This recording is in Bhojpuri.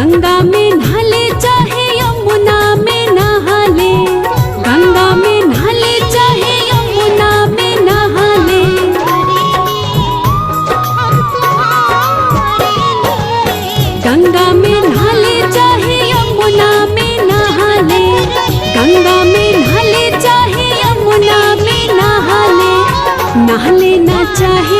गंगा में नहाले चाहे यमुना में नहा ले, गंगा में नहाले चाहे यमुना में नहा ले। गंगा में नहाले चाहे यमुना में नहा ले, गंगा में नहाले चाहे यमुना में नहा ले। नहा लेना चाहे